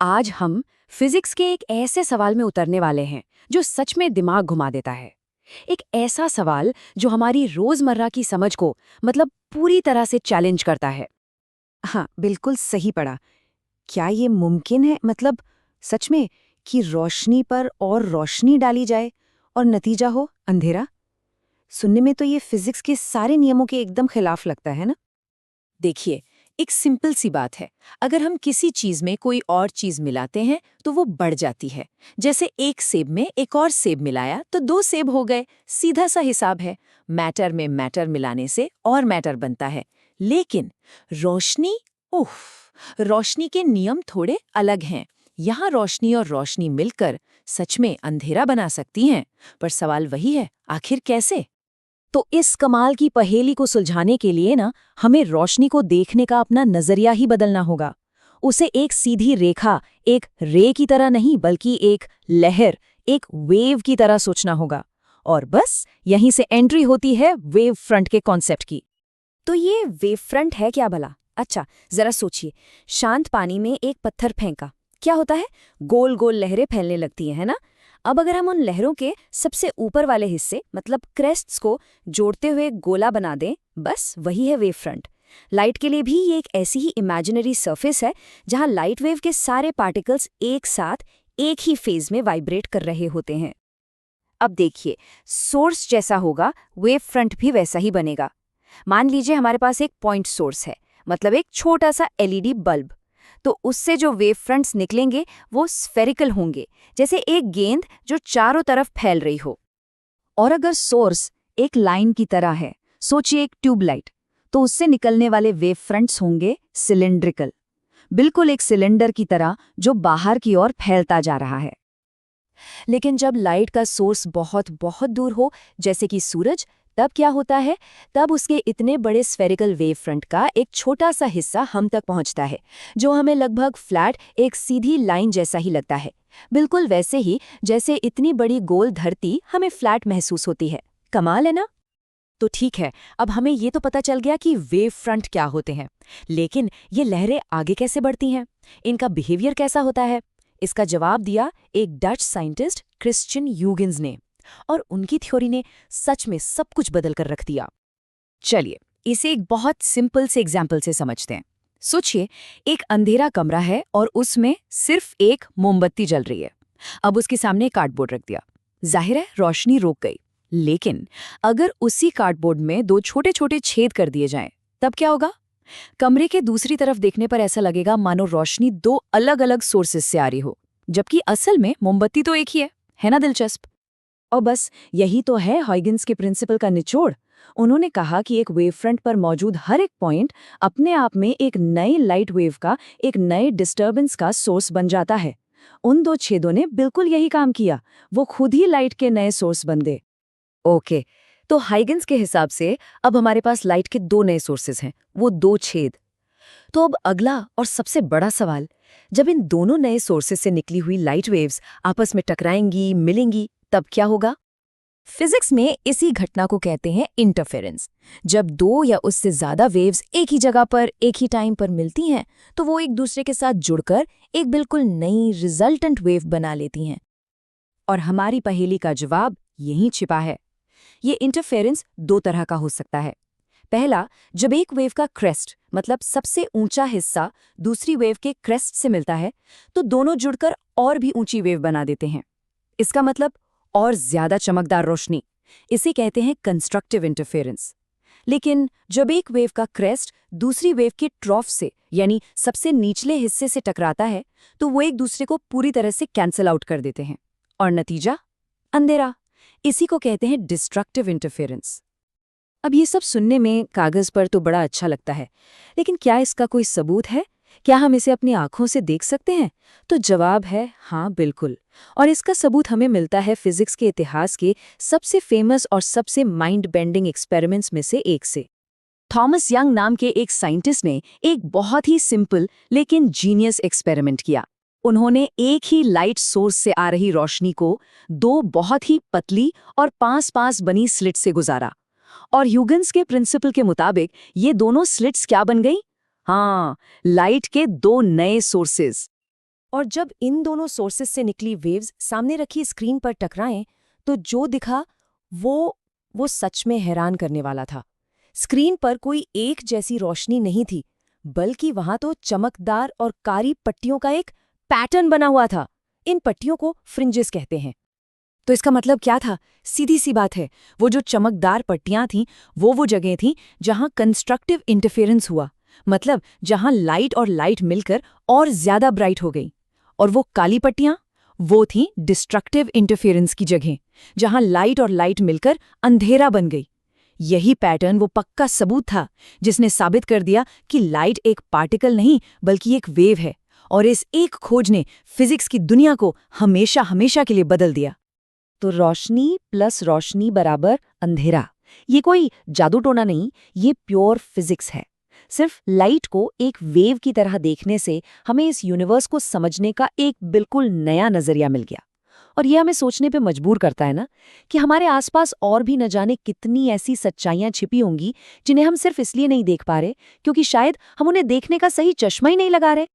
आज हम फिजिक्स के एक ऐसे सवाल में उतरने वाले हैं जो सच में दिमाग घुमा देता है। एक ऐसा सवाल जो हमारी रोजमर्रा की समझ को पूरी तरह से चैलेंज करता है। हाँ, बिल्कुल सही पड़ा। क्या ये मुमकिन है सच में कि रोशनी पर और रोशनी डाली जाए और नतीजा हो अंधेरा? सुनने में तो ये फिजिक्स के सारे नियमों के एकदम खिलाफ लगता है ना? देखिए, एक सिंपल सी बात है। अगर हम किसी चीज में कोई और चीज मिलाते हैं तो वो बढ़ जाती है। जैसे एक सेब में एक और सेब मिलाया तो 2 सेब हो गए। सीधा सा हिसाब है। मैटर में मैटर मिलाने से और मैटर बनता है। लेकिन रोशनी, रोशनी के नियम थोड़े अलग हैं। यहाँ रोशनी और रोशनी मिलकर सच में अंधेरा बना सकती हैं। पर सवाल वही है, आखिर कैसे? तो इस कमाल की पहेली को सुलझाने के लिए हमें रोशनी को देखने का अपना नजरिया ही बदलना होगा। उसे एक सीधी रेखा, एक रे की तरह नहीं बल्कि एक लहर, एक वेव की तरह सोचना होगा। और बस यहीं से एंट्री होती है वेव फ्रंट के कॉन्सेप्ट की। तो ये वेव फ्रंट है क्या भला? अच्छा, जरा सोचिए। शांत पानी में एक पत्थर फेंका, क्या होता है? गोल गोल लहरें फैलने लगती है ना? अब अगर हम उन लहरों के सबसे ऊपर वाले हिस्से क्रेस्ट्स को जोड़ते हुए गोला बना दें, बस वही है वेव फ्रंट। लाइट के लिए भी ये एक ऐसी ही इमेजिनरी सरफेस है जहां लाइट वेव के सारे पार्टिकल्स एक साथ एक ही फेज में वाइब्रेट कर रहे होते हैं। अब देखिए, सोर्स जैसा होगा वेव फ्रंट भी वैसा ही बनेगा। मान लीजिए हमारे पास एक पॉइंट सोर्स है, एक छोटा सा एलईडी बल्ब। तो उससे जो वेव फ्रंट्स निकलेंगे वो स्फेरिकल होंगे, जैसे एक गेंद जो चारों तरफ फैल रही हो। और अगर सोर्स एक लाइन की तरह है, सोचिए एक ट्यूबलाइट, तो उससे निकलने वाले वेव फ्रंट्स होंगे सिलिंड्रिकल, बिल्कुल एक सिलेंडर की तरह जो बाहर की ओर फैलता जा रहा है। लेकिन जब लाइट का सोर्स बहुत बहुत दूर हो, जैसे कि सूरज, तब क्या होता है? तब उसके इतने बड़े स्फेरिकल वेव फ्रंट का एक छोटा सा हिस्सा हम तक पहुंचता है, जो हमें लगभग फ्लैट एक सीधी लाइन जैसा ही लगता है। बिल्कुल वैसे ही जैसे इतनी बड़ी गोल धरती हमें फ्लैट महसूस होती है। कमाल है ना? तो ठीक है, अब हमें ये तो पता चल गया कि वेव फ्रंट क्या होते हैं। लेकिन ये लहरें आगे कैसे बढ़ती हैं? इनका बिहेवियर कैसा होता है? इसका जवाब दिया एक डच साइंटिस्ट क्रिश्चियन ह्यूगिन्स ने। और उनकी थ्योरी ने सच में सब कुछ बदल कर रख दिया। चलिए, इसे एक बहुत सिंपल से एग्जाम्पल से समझते हैं। सोचिए, एक अंधेरा कमरा है और उसमें सिर्फ एक मोमबत्ती जल रही है। अब उसके सामने कार्डबोर्ड रख दिया। जाहिर है रोशनी रुक गई। लेकिन अगर उसी कार्डबोर्ड में 2 छोटे छोटे छेद कर दिए जाएं, तब क्या होगा? कमरे के दूसरी तरफ देखने पर ऐसा लगेगा मानो रोशनी 2 अलग अलग सोर्सेस से आ रही हो, जबकि असल में मोमबत्ती तो एक ही है ना? दिलचस्प। और बस यही तो है हॉयगन्स के प्रिंसिपल का निचोड़। उन्होंने कहा कि एक वेव फ्रंट पर मौजूद हर एक पॉइंट अपने आप में एक नए लाइट वेव का, एक नए डिस्टर्बेंस का सोर्स बन जाता है। उन 2 छेदों ने बिल्कुल यही काम किया, वो खुद ही लाइट के नए सोर्स बन गए। ओके, तो हाइगन्स के हिसाब से अब हमारे पास लाइट के 2 नए सोर्सेज हैं, वो 2 छेद। तो अब अगला और सबसे बड़ा सवाल, जब इन दोनों नए सोर्सेज से निकली हुई लाइट वेव्स आपस में टकराएंगी, मिलेंगी, तब क्या होगा? फिजिक्स में इसी घटना को कहते हैं इंटरफेरेंस। जब 2 या उससे ज्यादा वेव्स एक ही जगह पर एक ही टाइम पर मिलती हैं, तो वो एक दूसरे के साथ जुड़कर एक बिल्कुल नई रिजल्टेंट वेव बना लेती हैं। और हमारी पहेली का जवाब यहीं छिपा है। ये इंटरफेरेंस 2 तरह का हो सकता है। पहला, जब एक वेव का क्रेस्ट सबसे ऊंचा हिस्सा दूसरी वेव के क्रेस्ट से मिलता है, तो दोनों जुड़कर और भी ऊंची वेव बना देते हैं। इसका और ज्यादा चमकदार रोशनी। इसे कहते हैं कंस्ट्रक्टिव इंटरफेरेंस। लेकिन जब एक वेव का क्रेस्ट दूसरी वेव के ट्रॉफ से, यानी सबसे निचले हिस्से से टकराता है, तो वो एक दूसरे को पूरी तरह से कैंसल आउट कर देते हैं। और नतीजा? अंधेरा। इसी को कहते हैं डिस्ट्रक्टिव इंटरफेरेंस। अब ये सब सुनने में कागज पर तो बड़ा अच्छा लगता है, लेकिन क्या इसका कोई सबूत है? क्या हम इसे अपनी आंखों से देख सकते हैं? तो जवाब है हाँ, बिल्कुल। और इसका सबूत हमें मिलता है फिजिक्स के इतिहास के सबसे फेमस और सबसे माइंड बेंडिंग एक्सपेरिमेंट्स में से एक से। थॉमस यंग नाम के एक साइंटिस्ट ने एक बहुत ही सिंपल लेकिन जीनियस एक्सपेरिमेंट किया। उन्होंने एक ही लाइट सोर्स से आ रही रोशनी को 2 बहुत ही पतली और पास-पास बनी स्लिट से गुजारा। और ह्यूगन्स के प्रिंसिपल के मुताबिक ये दोनों स्लिट्स क्या बन गई? हाँ, लाइट के 2 नए सोर्सेज। और जब इन दोनों सोर्सेस से निकली वेव्स सामने रखी स्क्रीन पर टकराएं तो जो दिखा वो सच में हैरान करने वाला था। स्क्रीन पर कोई एक जैसी रोशनी नहीं थी, बल्कि वहां तो चमकदार और कारी पट्टियों का एक पैटर्न बना हुआ था। इन पट्टियों को फ्रिंजेस कहते हैं। तो इसका मतलब क्या था? सीधी सी बात है, वो जो चमकदार पट्टियां थीं वो जगह थीं जहां कंस्ट्रक्टिव इंटरफेरेंस हुआ, मतलब जहां लाइट और लाइट मिलकर और ज्यादा ब्राइट हो गई। और वो काली पट्टियां, वो थीं डिस्ट्रक्टिव इंटरफेरेंस की जगह, जहां लाइट और लाइट मिलकर अंधेरा बन गई। यही पैटर्न वो पक्का सबूत था जिसने साबित कर दिया कि लाइट एक पार्टिकल नहीं बल्कि एक वेव है, और इस एक खोज ने फिजिक्स की दुनिया को हमेशा हमेशा के लिए बदल दिया। तो रोशनी प्लस रोशनी बराबर अंधेरा, ये कोई जादू टोना नहीं, ये प्योर फिजिक्स है। सिर्फ लाइट को एक वेव की तरह देखने से हमें इस यूनिवर्स को समझने का एक बिल्कुल नया नजरिया मिल गया। और ये हमें सोचने पे मजबूर करता है ना, कि हमारे आसपास और भी न जाने कितनी ऐसी सच्चाइयां छिपी होंगी जिन्हें हम सिर्फ इसलिए नहीं देख पा रहे क्योंकि शायद हम उन्हें देखने का सही चश्मा ही नहीं लगा रहे।